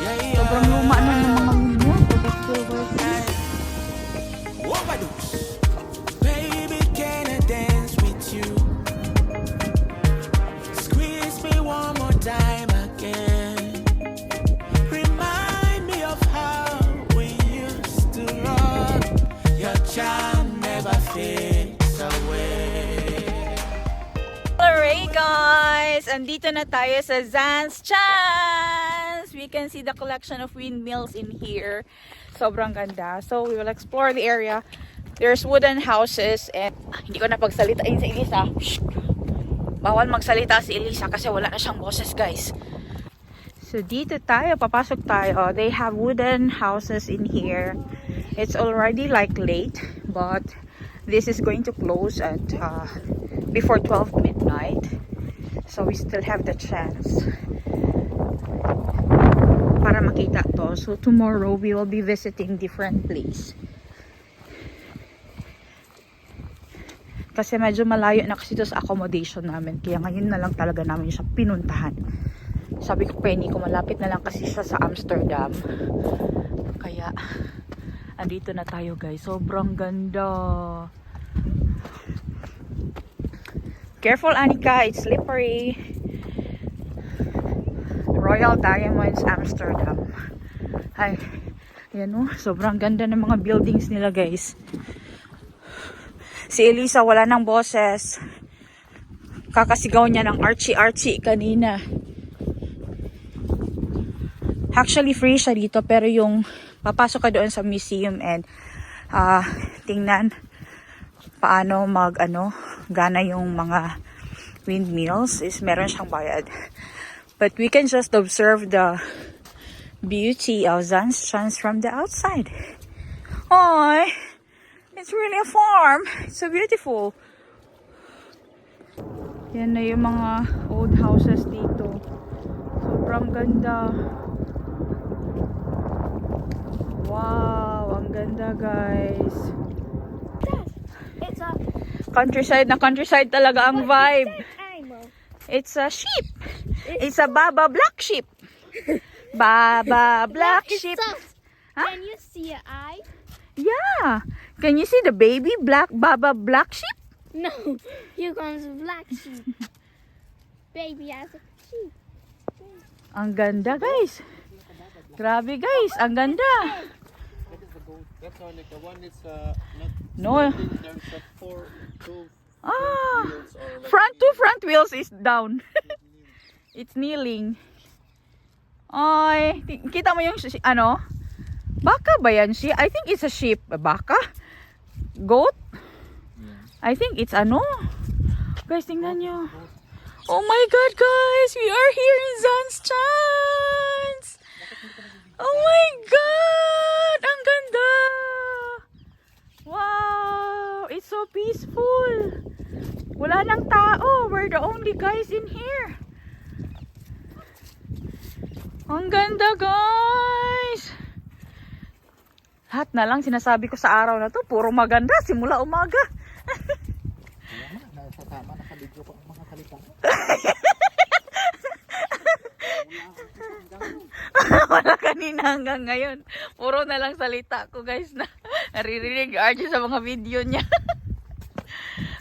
Sobrang luma na ng mga minyo. But still working. Overdose. Baby, can I dance with you? Squeeze me one more time again. Remind me of how we used to rock. Your charm never fades away. Alright guys, andito na tayo sa Zans Chance. We can see the collection of windmills in here. Sobrang ganda. So we will explore the area. There's wooden houses and hindi ko na pagsalitain si Elisa. Shh. Bawal magsalita si Elisa kasi wala na siyang boses guys. So dito tayo, papasok tayo. They have wooden houses in here. It's already like late, but this is going to close at before 12 midnight. So we still have the chance para makita to. So tomorrow we will be visiting different place. Kasi medyo malayo na kasi ito sa accommodation namin. Kaya ngayon na lang talaga namin siya pinuntahan. Sabi ko Penny, kung malapit na lang kasi siya sa Amsterdam. Kaya andito na tayo guys. Sobrang ganda. Careful Anika, it's slippery. Royal Diamonds Amsterdam. Ay, yan o. Sobrang ganda ng mga buildings nila guys. Si Elisa wala ng boses. Kakasigaw niya ng Archie kanina. Actually free siya dito pero yung papasok ka doon sa museum and tingnan paano gana yung mga windmills is meron siyang bayad. But we can just observe the beauty of Zans Chance from the outside. Oh, it's really a farm. It's so beautiful. Yan na yung mga old houses dito. Sobrang ganda. Wow, ang ganda guys. It's a Countryside na countryside talaga ang vibe. animal. It's a sheep. It's a Baba black sheep. Baba black It's sheep. soft. Huh? Can you see an eye? Yeah. Can you see the baby Baba black sheep? No. Here comes a black sheep. Baby has a sheep. Ang ganda guys. Grabe guys, ang ganda. That's only the one is not No. there's a two Ah. wheels or like Front wheels is down. It's kneeling. Ay, kita mo yung baka ba yan siya? I think it's a sheep. Baka? Goat? I think it's Guys, tingnan nyo. Oh my God, guys! We are here in Zans Chance! Oh my God! Ang ganda! Wow! It's so peaceful! Wala nang tao. We're the only guys in here. Ang ganda, guys! Lahat na lang sinasabi ko sa araw na to, puro maganda simula umaga. Wala kanina hanggang ngayon. Puro na lang salita ko guys na naririnig RJ sa mga video niya.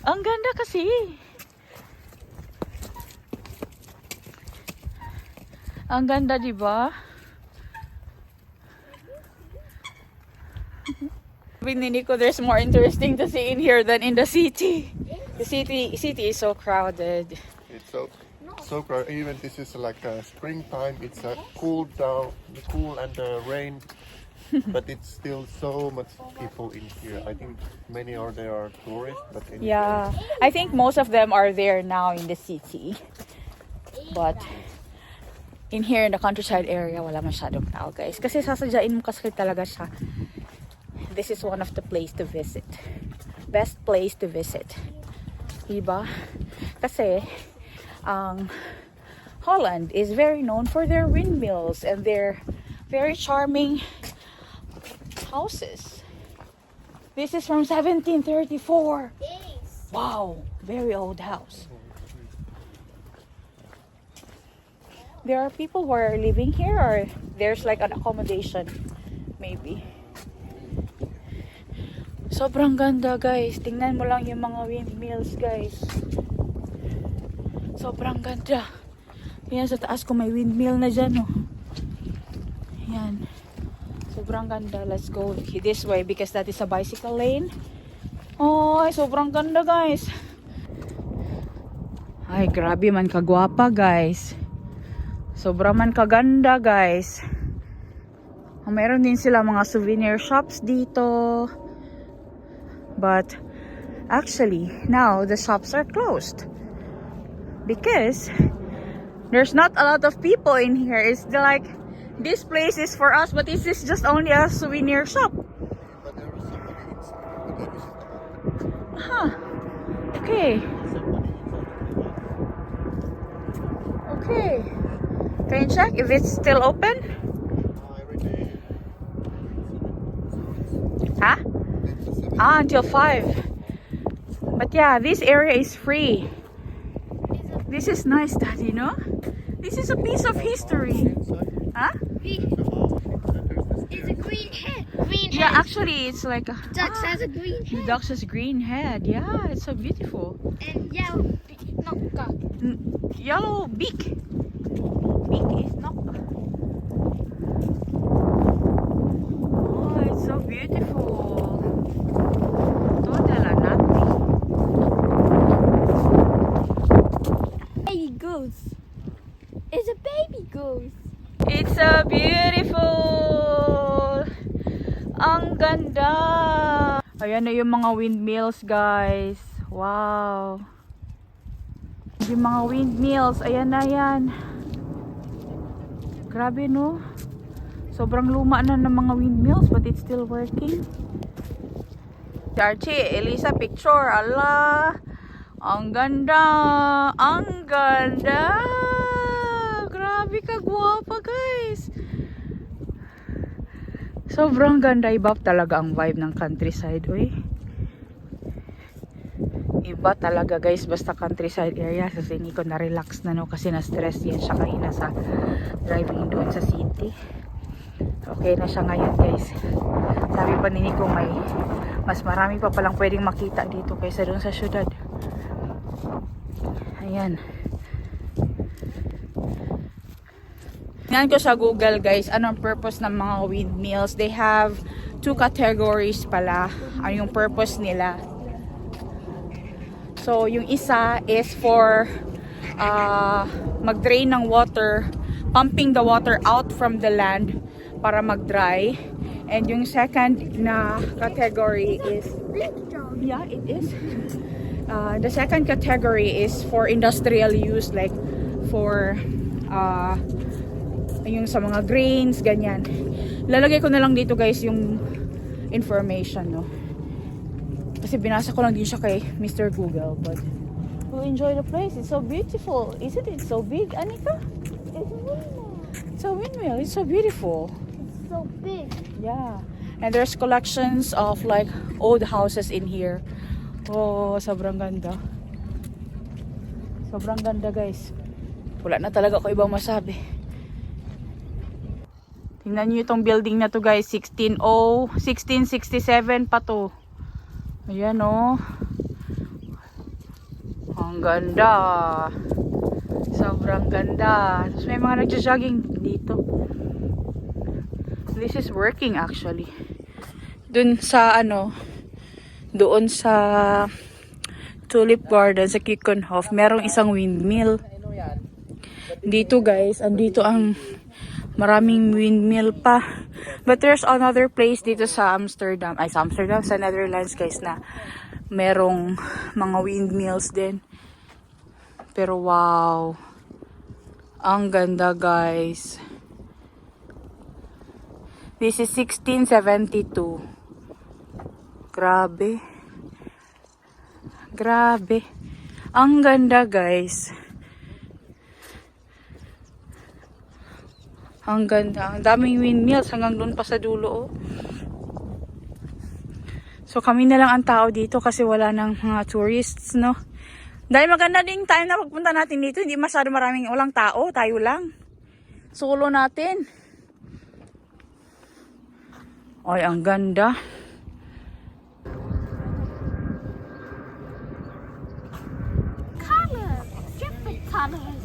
Ang ganda kasi. Ang ganda, di ba? Sabi ni Nico, there's more interesting to see in here than in the city. The city is so crowded. it's so crowded. Even this is like a springtime. It's a cool down, the cool and the rain, but it's still so much people in here. I think many are there are tourists, but Yeah, I think most of them are there now in the city. But in here in the countryside area, wala masyadong tao guys. Kasi sasadyain mo kasi talaga siya. This is one of the place to visit. Best place to visit. Diba? Kasi Holland is very known for their windmills and their very charming houses. This is from 1734. Wow, very old house. there are people who are living here, or there's like an accommodation, maybe. Sobrang ganda, guys. Tingnan mo lang yung mga windmills, guys. Sobrang ganda. Yan sa taas ko may windmill na dyan, oh. Yan. Sobrang ganda. Let's go this way because that is a bicycle lane. Oh, sobrang ganda, guys. Ay, grabe man kagwapa, guys. Sobrang man kaganda, guys. Mayroon din sila mga souvenir shops dito. But actually, now the shops are closed. Because there's not a lot of people in here. It's like, this place is for us, but this is just only a souvenir shop. But there is somebody inside. Let me see. Huh. Okay. Okay. Can you check if it's still open? Every day. Huh? Until 5. But yeah, this area is free. This is nice, Dad, you know? This is a piece of history. Huh? It's a green head. Green Yeah, head. actually, it's like a... Ducks has a green The head. duck's has green head. Yeah, it's so beautiful. And yellow nokka. Yellow beak. Beak is not. Oh, it's so beautiful. Toda la nati. Baby goose. It's a baby goose. It's so beautiful. Ang ganda. Ayan na yung mga windmills, guys. Wow. Yung mga windmills. Ayan na yan. Grabe, no? Sobrang luma na ng mga windmills, but it's still working. Archie, Elisa, picture. Allah. Ang ganda. Ang ganda. Grabe ka gwapa, guys. Sobrang ganda. Iba talaga ang vibe ng countryside, uy. Iba talaga, guys, basta countryside area. Kasi hindi ko na-relax na, no, kasi na-stress yan siya kanina sa driving doon sa city. Okay na siya ngayon, guys. Sabi pa ni Nico, may mas marami pa palang pwedeng makita dito kaysa doon sa syudad. Ayan. Tingnan ko sa Google, guys, anong purpose ng mga windmills. They have 2 categories pala. Ano yung purpose nila. So, yung isa is for mag-drain ng water, pumping the water out from the land para mag-dry. And yung second na category is, yeah, it is. The second category is for industrial use, like for yung sa mga grains, ganyan. Lalagay ko na lang dito, guys, yung information, no? Kasi binasa ko lang din siya kay Mr. Google, but we'll enjoy the place. It's so beautiful. Isn't it so big, Anika? It's a windmill. It's a windmill. It's so beautiful. It's so big. Yeah. And there's collections of like old houses in here. Oh, sobrang ganda. Sobrang ganda, guys. Wala na talaga ako ibang masabi. Tingnan niyo itong building na to, guys. 1667 pa to. Ayan, oh. Ang ganda. Sobrang ganda. Tapos may mga nagja-jogging dito. This is working actually. Doon sa doon sa Tulip Garden sa Kiekenhof, merong isang windmill. Dito, guys, andito ang maraming windmill pa. But there's another place dito sa Amsterdam, sa Netherlands, guys, na merong mga windmills din. Pero wow. Ang ganda, guys. This is 1672. Grabe. Grabe. Ang ganda, guys. Ang ganda. Ang daming windmills hanggang doon pa sa dulo, oh. So kami na lang ang tao dito kasi wala nang mga tourists, no? Dahil maganda din time na pagpunta natin dito, hindi masyado maraming walang tao, tayo lang. solo natin. Ay, ang ganda. Color. Different colors.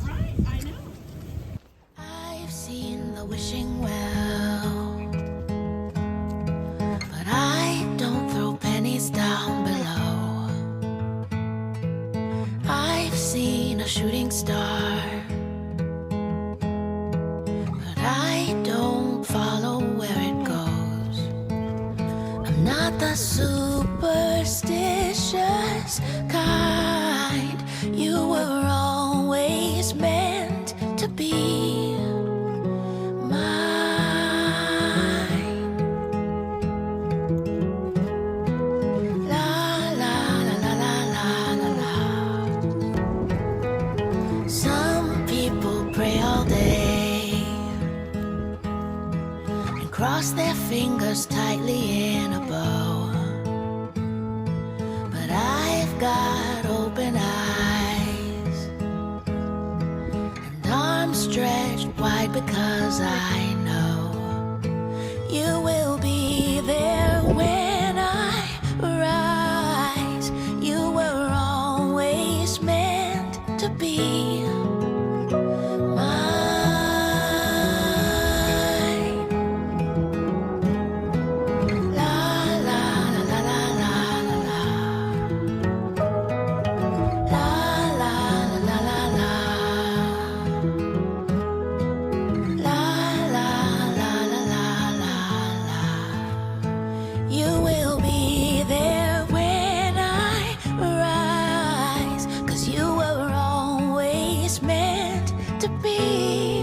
I've seen the wishing well, but I don't throw pennies down below. I've seen a shooting star, but I don't follow where it goes. I'm not the superstitious kind. You were always meant to be mine. La la la la la la la la. Some people pray all day and cross their fingers tightly in a bow, but I've got open eyes and arms stretched wide because I know you will be there when I rise. You were always meant to be mine. La la la la la la la la. La la la la la la. La la la la la la la. You will be there when I rise, 'cause you were always meant to be